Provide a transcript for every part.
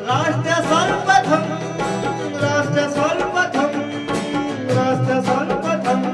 राष्ट्र सर्वप्रथम, राष्ट्र सर्वप्रथम, राष्ट्र सर्वप्रथम,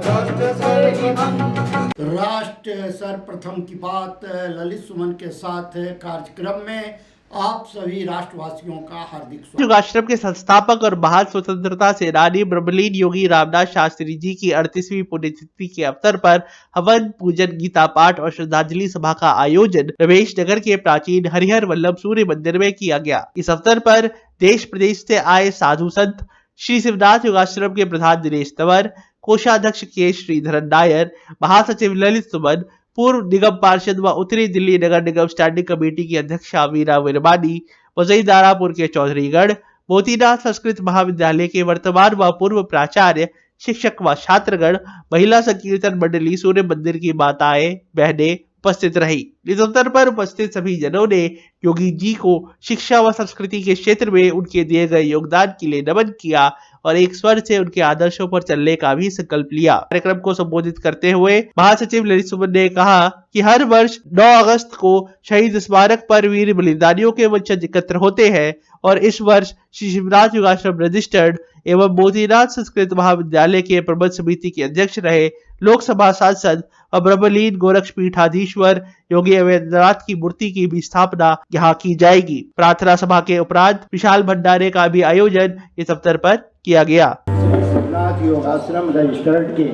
राष्ट्र सर्वप्रथम। राष्ट्र सर्वप्रथम की बात ललित सुमन के साथ कार्यक्रम में आप सभी राष्ट्रवासियों का हार्दिक स्वागत। योगाश्रम के संस्थापक और महान स्वतंत्रता सेनानी ब्रह्मलीन योगी रामदास शास्त्री जी की 38वीं पुण्यतिथि के अवसर पर हवन पूजन, गीता पाठ और श्रद्धांजलि सभा का आयोजन रमेश नगर के प्राचीन हरिहर वल्लभ सूर्य मंदिर में किया गया। इस अवसर पर देश प्रदेश से आए साधु संत, श्री शिवनाथ योगाश्रम के प्रधान दिनेश तंवर, कोषाध्यक्ष के श्रीधरन नायर, महासचिव ललित सुमन, पूर्व निगम पार्षद व उत्तरी दिल्ली नगर निगम स्टैंडिंग कमेटी की अध्यक्षा वीरा विरमानी, वजई दारापुर के चौधरीगढ़, मोतीनाथ संस्कृत महाविद्यालय के वर्तमान व पूर्व प्राचार्य, शिक्षक व छात्रगण, महिला संकीर्तन मंडली, सूर्य मंदिर की माताएं, बहनें उपस्थित रही। इस अवसर पर उपस्थित सभी जनों ने योगी जी को शिक्षा व संस्कृति के क्षेत्र में उनके दिए गए योगदान के लिए नमन किया और एक स्वर से उनके आदर्शों पर चलने का भी संकल्प लिया। कार्यक्रम को संबोधित करते हुए महासचिव ललित सुमन ने कहा कि हर वर्ष 9 अगस्त को शहीद स्मारक पर वीर बलिदानियों के वंशज एकत्र होते हैं और इस वर्ष श्री शिवनाथ योगाश्रम रजिस्टर्ड एवं मोतीनाथ संस्कृत महाविद्यालय के प्रबंध समिति के अध्यक्ष रहे लोकसभा सांसद और ब्रह्मलीन गोरक्ष पीठाधीश्वर योगी अमरनाथ की मूर्ति की भी स्थापना यहाँ की जाएगी। प्रार्थना सभा के उपरांत विशाल भंडारे का भी आयोजन इस अवसर पर किया गया। शिवनाथ योगाश्रम रजिस्टर्ड के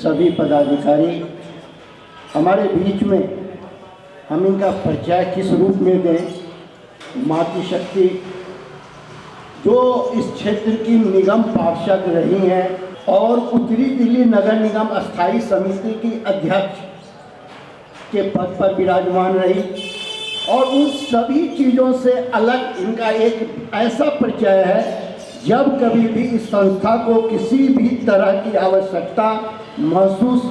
सभी पदाधिकारी हमारे बीच में, हम इनका परिचय किस रूप में दें। मातृशक्ति जो इस क्षेत्र की निगम पार्षद रही हैं और उत्तरी दिल्ली नगर निगम अस्थायी समिति की अध्यक्ष के पद पर विराजमान रही, और उन सभी चीज़ों से अलग इनका एक ऐसा परिचय है, जब कभी भी इस संस्था को किसी भी तरह की आवश्यकता महसूस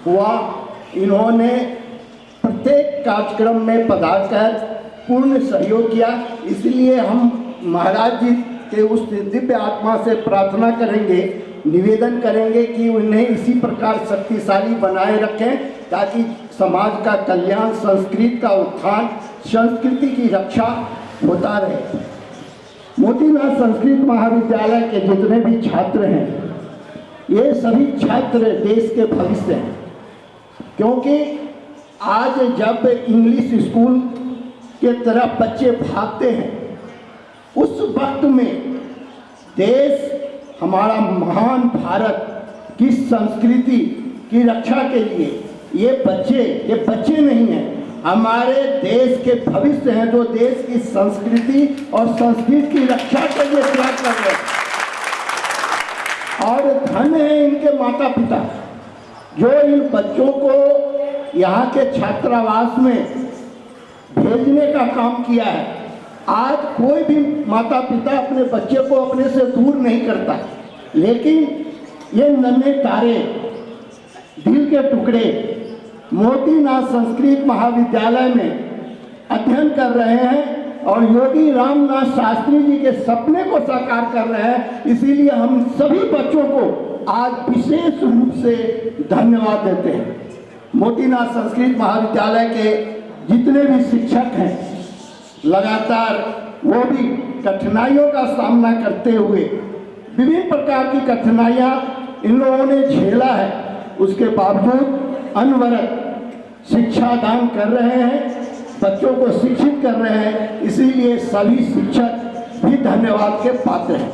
हुआ, इन्होंने प्रत्येक कार्यक्रम में पधारकर पूर्ण सहयोग किया। इसलिए हम महाराज जी के उस दिव्य आत्मा से प्रार्थना करेंगे, निवेदन करेंगे कि उन्हें इसी प्रकार शक्तिशाली बनाए रखें, ताकि समाज का कल्याण, संस्कृति का उत्थान, संस्कृति की रक्षा होता रहे। मोतीनाथ संस्कृत महाविद्यालय के जितने भी छात्र हैं, ये सभी छात्र देश के भविष्य हैं, क्योंकि आज जब इंग्लिश स्कूल के तरफ बच्चे भागते हैं, उस वक्त में देश, हमारा महान भारत की संस्कृति की रक्षा के लिए ये बच्चे नहीं हैं, हमारे देश के भविष्य हैं, जो देश की संस्कृति और संस्कृति की रक्षा के लिए त्याग कर रहे हैं। और धन है इनके माता पिता, जो इन बच्चों को यहाँ के छात्रावास में भेजने का काम किया है। आज कोई भी माता पिता अपने बच्चे को अपने से दूर नहीं करता, लेकिन ये नन्हे तारे, दिल के टुकड़े मोतीनाथ संस्कृत महाविद्यालय में अध्ययन कर रहे हैं और योगी रामनाथ शास्त्री जी के सपने को साकार कर रहे हैं। इसीलिए हम सभी बच्चों को आज विशेष रूप से धन्यवाद देते हैं। मोतीनाथ संस्कृत महाविद्यालय के जितने भी शिक्षक हैं, लगातार वो भी कठिनाइयों का सामना करते हुए, विभिन्न प्रकार की कठिनाइयाँ इन लोगों ने झेला है, उसके बावजूद अनवरत शिक्षा दान कर रहे हैं, बच्चों को शिक्षित कर रहे हैं। इसीलिए सभी शिक्षक भी धन्यवाद के पात्र हैं।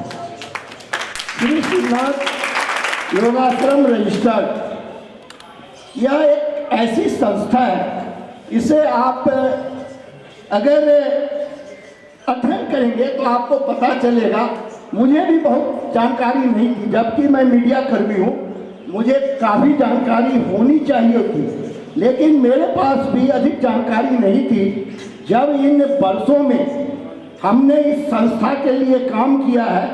श्री शिवनाथ योगाश्रम रजिस्टर्ड यह एक ऐसी संस्था है, इसे आप अगर अध्ययन करेंगे तो आपको पता चलेगा। मुझे भी बहुत जानकारी नहीं थी, जबकि मैं मीडिया कर्मी हूँ, मुझे काफ़ी जानकारी होनी चाहिए थी, लेकिन मेरे पास भी अधिक जानकारी नहीं थी। जब इन वर्षों में हमने इस संस्था के लिए काम किया है,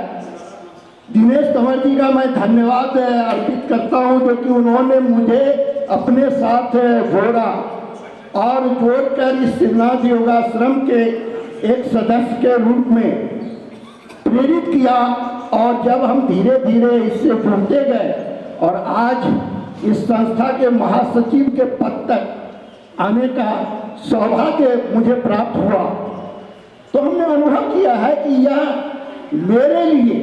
दिनेश तंवर जी का मैं धन्यवाद अर्पित करता हूँ, क्योंकि उन्होंने मुझे अपने साथ जोड़ा और जोड़कर इस शिवनाथ योगाश्रम के एक सदस्य के रूप में प्रेरित किया। और जब हम धीरे धीरे इससे जुड़ते गए और आज इस संस्था के महासचिव के पद तक आने का सौभाग्य मुझे प्राप्त हुआ, तो हमने किया है कि यह मेरे लिए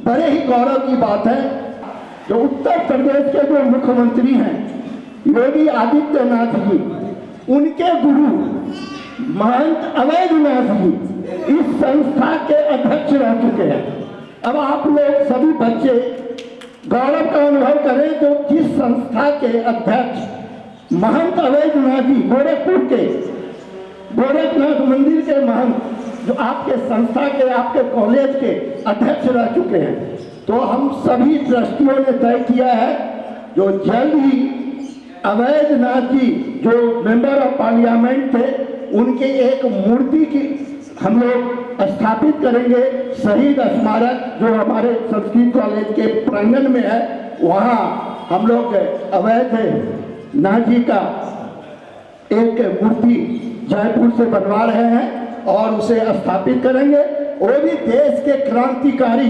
बड़े ही गौरव की बात है जो उत्तर प्रदेश के जो मुख्यमंत्री हैं योगी आदित्यनाथ जी, उनके गुरु महंत अवैधनाथ जी इस संस्था के अध्यक्ष रह चुके हैं। अब आप लोग सभी बच्चे गौरव का अनुभव करें जो जिस संस्था के अध्यक्ष महंत अवैधनाथ जी गोरखपुर के गोरखनाथ मंदिर के महंत जो आपके संस्था के आपके कॉलेज के अध्यक्ष रह चुके हैं, तो हम सभी ट्रस्टियों ने तय किया है जो जल्द ही अवैधनाथ जी जो मेंबर ऑफ पार्लियामेंट थे उनके एक मूर्ति की हम लोग स्थापित करेंगे। शहीद स्मारक जो हमारे संस्कृत कॉलेज के प्रांगण में है, वहाँ हम लोग अवैधनाथ जी का एक मूर्ति जयपुर से बनवा रहे हैं और उसे स्थापित करेंगे। वो भी देश के क्रांतिकारी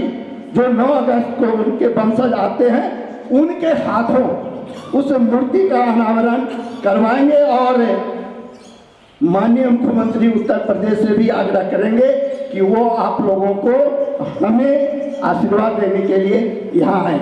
जो 9 अगस्त को उनके वंशज आते हैं उनके हाथों उस मूर्ति का अनावरण करवाएंगे और माननीय मुख्यमंत्री उत्तर प्रदेश से भी आग्रह करेंगे कि वो आप लोगों को हमें आशीर्वाद देने के लिए यहाँ आए।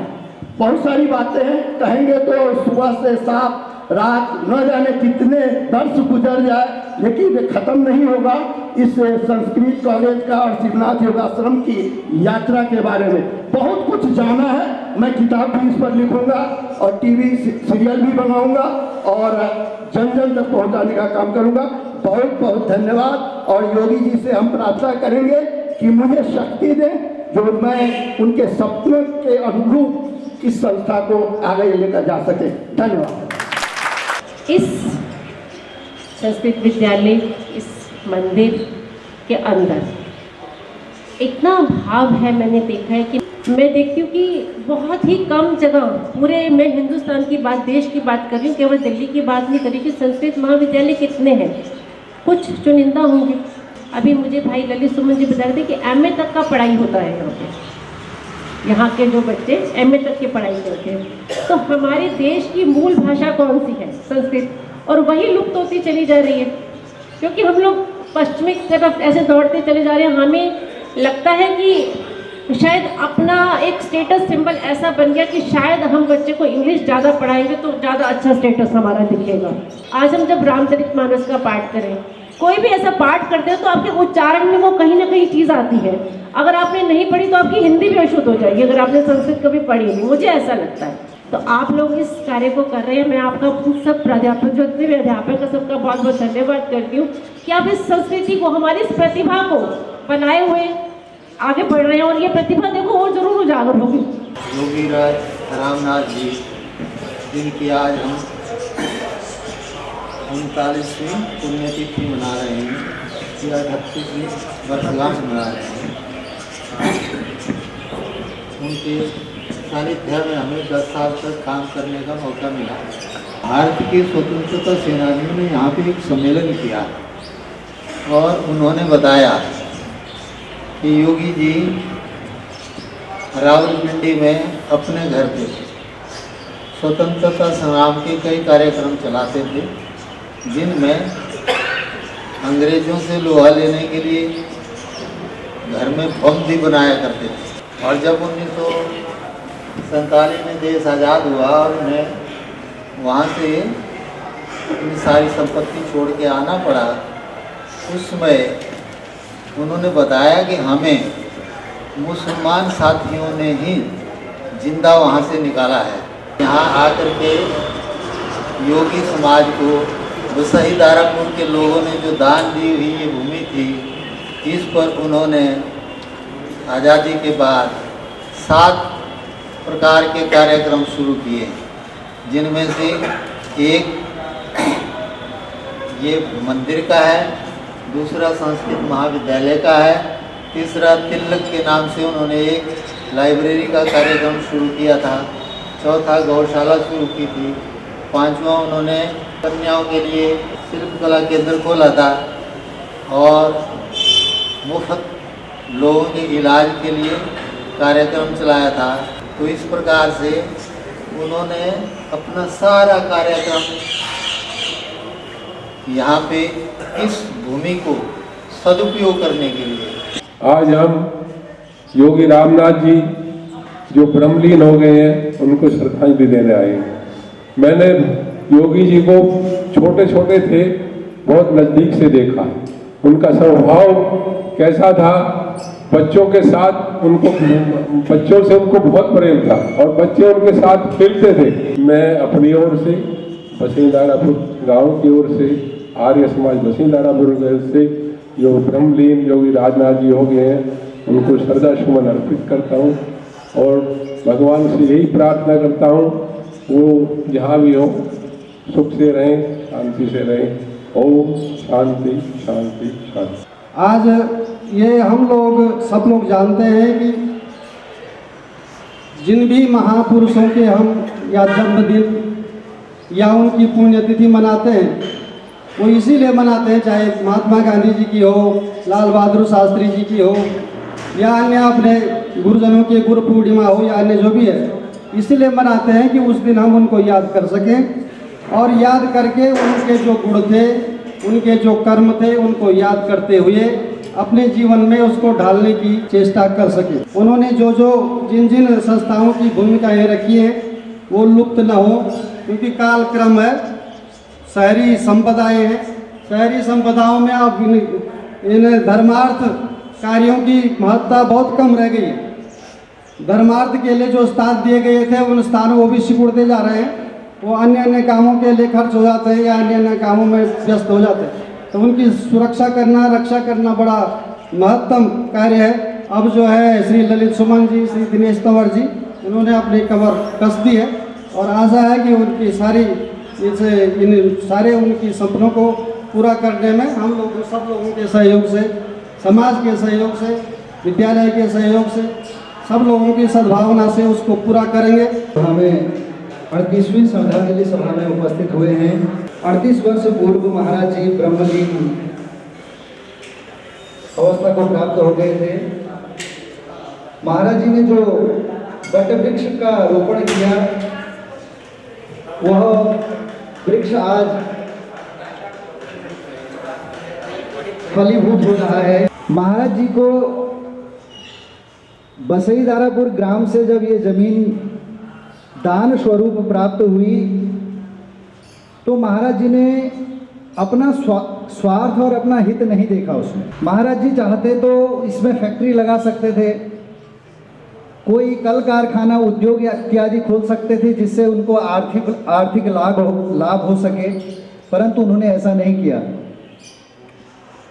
बहुत सारी बातें हैं, कहेंगे तो सुबह से साफ रात न जाने कितने वर्ष गुजर जाए लेकिन खत्म नहीं होगा इस संस्कृत कॉलेज का और शिवनाथ योगाश्रम की यात्रा के बारे में। बहुत कुछ जाना है, मैं किताब भी इस पर लिखूंगा और टीवी सीरियल भी बनाऊंगा और जन जन तक पहुंचाने का काम करूंगा। बहुत बहुत धन्यवाद और योगी जी से हम प्रार्थना करेंगे कि मुझे शक्ति दें जो मैं उनके सपनों के अनुरूप इस संस्था को आगे लेकर जा सके। धन्यवाद। इस संस्कृत विद्यालय, इस मंदिर के अंदर इतना भाव है, मैंने देखा है कि मैं देखती हूँ कि बहुत ही कम जगह पूरे, मैं हिंदुस्तान की बात, देश की बात कर रही हूँ, केवल दिल्ली की बात नहीं कर रही कि संस्कृत महाविद्यालय कितने हैं। कुछ चुनिंदा होंगे। अभी मुझे भाई ललित सुमन जी बता रहे थे कि एमए तक का पढ़ाई होता है यहाँ पे, यहाँ के जो बच्चे एमए तक की पढ़ाई करते हैं। तो हमारे देश की मूल भाषा कौन सी है? संस्कृत, और वही लुप्त होती चली जा रही है क्योंकि हम लोग पश्चिमी तरफ ऐसे दौड़ते चले जा रहे हैं। हमें लगता है कि शायद अपना एक स्टेटस सिंबल ऐसा बन गया कि शायद हम बच्चे को इंग्लिश ज़्यादा पढ़ाएंगे तो ज़्यादा अच्छा स्टेटस हमारा दिखेगा। आज हम जब रामचरितमानस का पाठ करें, कोई भी ऐसा पाठ करते हो तो आपके उच्चारण में वो कहीं ना कहीं चीज़ आती है। अगर आपने नहीं पढ़ी तो आपकी हिंदी भी अशुद्ध हो जाएगी अगर आपने संस्कृत कभी पढ़ी नहीं, मुझे ऐसा लगता है। तो आप लोग इस कार्य को कर रहे हैं, मैं आपका सब प्राध्यापक जो जितने भी अध्यापक है सबका बहुत बहुत धन्यवाद करती हूँ कि आप इस संस्कृति को, हमारी इस प्रतिभा को बनाए हुए आगे बढ़ रहे हैं और ये प्रतिभा देखो और जरूर उजागर होगी। योगी रामनाथ जी जिनकी आज हम 39वीं पुण्यतिथि मना रहे हैं या 38वीं वर्षगांठ मना रहे हैं, उनके सानिध्य में हमें 10 साल तक काम करने का मौका मिला। भारत के स्वतंत्रता सेनानियों ने यहाँ पे एक सम्मेलन किया और उन्होंने बताया कि योगी जी रावलपिंडी में अपने घर पे स्वतंत्रता संग्राम के कई कार्यक्रम चलाते थे जिनमें अंग्रेज़ों से लोहा लेने के लिए घर में बम भी बनाया करते थे। और जब 1947 में देश आज़ाद हुआ और उन्हें वहाँ से अपनी सारी संपत्ति छोड़ के आना पड़ा, उस समय उन्होंने बताया कि हमें मुसलमान साथियों ने ही जिंदा वहाँ से निकाला है। यहाँ आकर के योगी समाज को वसई दारापुर के लोगों ने जो दान दी हुई ये भूमि थी, इस पर उन्होंने आज़ादी के बाद 7 प्रकार के कार्यक्रम शुरू किए, जिनमें से एक ये मंदिर का है, दूसरा संस्कृत महाविद्यालय का है, तीसरा तिलक के नाम से उन्होंने एक लाइब्रेरी का कार्यक्रम शुरू किया था, चौथा गौशाला शुरू की थी, पांचवा उन्होंने कन्याओं के लिए शिल्पकला केंद्र खोला था और मुफ्त लोगों के इलाज के लिए कार्यक्रम चलाया था। तो इस प्रकार से उन्होंने अपना सारा कार्यक्रम यहाँ पे इस भूमि को सदुपयोग करने के लिए आज हम योगी रामनाथ जी जो ब्रह्मलीन हो गए हैं उनको श्रद्धांजलि देने आए हैं। मैंने योगी जी को छोटे छोटे थे बहुत नज़दीक से देखा। उनका स्वभाव कैसा था, बच्चों के साथ उनको, बच्चों से उनको बहुत प्रेम था और बच्चे उनके साथ खेलते थे। मैं अपनी ओर से बसिंदारापुर गांव की ओर से आर्य समाज बसिंदारापुर से जो ब्रह्मलीन योगी राजनाथ जी हो गए हैं उनको श्रद्धा सुमन अर्पित करता हूँ और भगवान से यही प्रार्थना करता हूँ वो जहाँ भी हो सुख से रहें, शांति से रहें। ओम शांति शांति शांति। आज ये हम लोग सब लोग जानते हैं कि जिन भी महापुरुषों के हम या जन्मदिन या उनकी पुण्यतिथि मनाते हैं वो इसीलिए मनाते हैं, चाहे महात्मा गांधी जी की हो, लाल बहादुर शास्त्री जी की हो या अन्य अपने गुरुजनों की गुरु पूर्णिमा हो या अन्य जो भी है, इसीलिए मनाते हैं कि उस दिन हम उनको याद कर सकें और याद करके उनके जो गुण थे, उनके जो कर्म थे, उनको याद करते हुए अपने जीवन में उसको ढालने की चेष्टा कर सके। उन्होंने जो जिन जिन संस्थाओं की भूमिकाएं रखी हैं वो लुप्त न हो, क्योंकि कालक्रम है, शहरी संपदाएं हैं, शहरी संपदाओं में अब इन धर्मार्थ कार्यों की महत्ता बहुत कम रह गई है। धर्मार्थ के लिए जो स्थान दिए गए थे उन स्थानों वो भी सिकुड़ते जा रहे हैं, वो अन्य अन्य कामों के लिए खर्च हो जाते हैं या अन्य अन्य कामों में व्यस्त हो जाते हैं। तो उनकी सुरक्षा करना, रक्षा करना बड़ा महत्तम कार्य है। अब जो है श्री ललित सुमन जी, श्री दिनेश तंवर जी, उन्होंने अपनी कमर कस दी है और आशा है कि उनकी इन सारे उनकी सपनों को पूरा करने में हम लोग सब लोगों के सहयोग से, समाज के सहयोग से, विद्यालय के सहयोग से, सब लोगों की सद्भावना से उसको पूरा करेंगे। हमें 38वीं श्रद्धांजलि सभा में उपस्थित हुए हैं। 38 वर्ष पूर्व महाराज जी ब्रह्मलीन अवस्था को प्राप्त हो गए थे। महाराज जी ने जो वट वृक्ष का रोपण किया वह वृक्ष आज फलीभूत हो रहा है। महाराज जी को बसईदारापुर ग्राम से जब ये जमीन दान स्वरूप प्राप्त हुई तो महाराज जी ने अपना स्वार्थ और अपना हित नहीं देखा उसमें। महाराज जी चाहते तो इसमें फैक्ट्री लगा सकते थे, कोई कल कारखाना उद्योग इत्यादि खोल सकते थे जिससे उनको आर्थिक लाभ हो सके, परंतु उन्होंने ऐसा नहीं किया।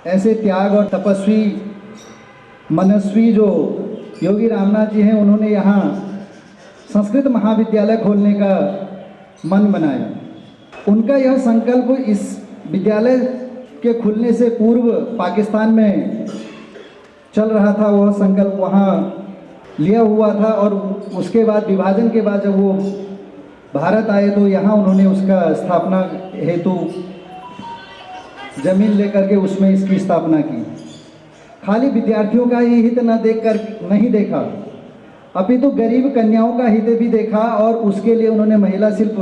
ऐसे त्याग और तपस्वी मनस्वी जो योगी रामनाथ जी हैं, उन्होंने यहाँ संस्कृत महाविद्यालय खोलने का मन बनाया। उनका यह संकल्प इस विद्यालय के खुलने से पूर्व पाकिस्तान में चल रहा था, वह संकल्प वहाँ लिया हुआ था और उसके बाद विभाजन के बाद जब वो भारत आए तो यहाँ उन्होंने उसका स्थापना हेतु जमीन लेकर के उसमें इसकी स्थापना की। खाली विद्यार्थियों का ही हित नहीं देखा, अपितु गरीब कन्याओं का हित भी देखा और उसके लिए उन्होंने महिला शिल्प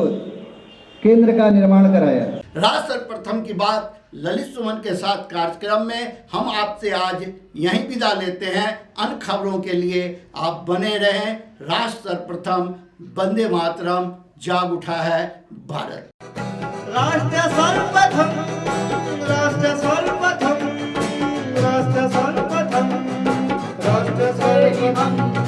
केंद्र का निर्माण कराया। राष्ट्र सर्वप्रथम की बात ललित सुमन के साथ कार्यक्रम में हम आपसे आज यहीं विदा लेते हैं। अन्य खबरों के लिए आप बने रहें। राष्ट्र सर्वप्रथम, वंदे मातरम, जाग उठा है भारत। राष्ट्र सर्वप्रथम, राष्ट्र सर्वप्रथम, राष्ट्र सर्वप्रथम, राष्ट्र सर्वप्रथम।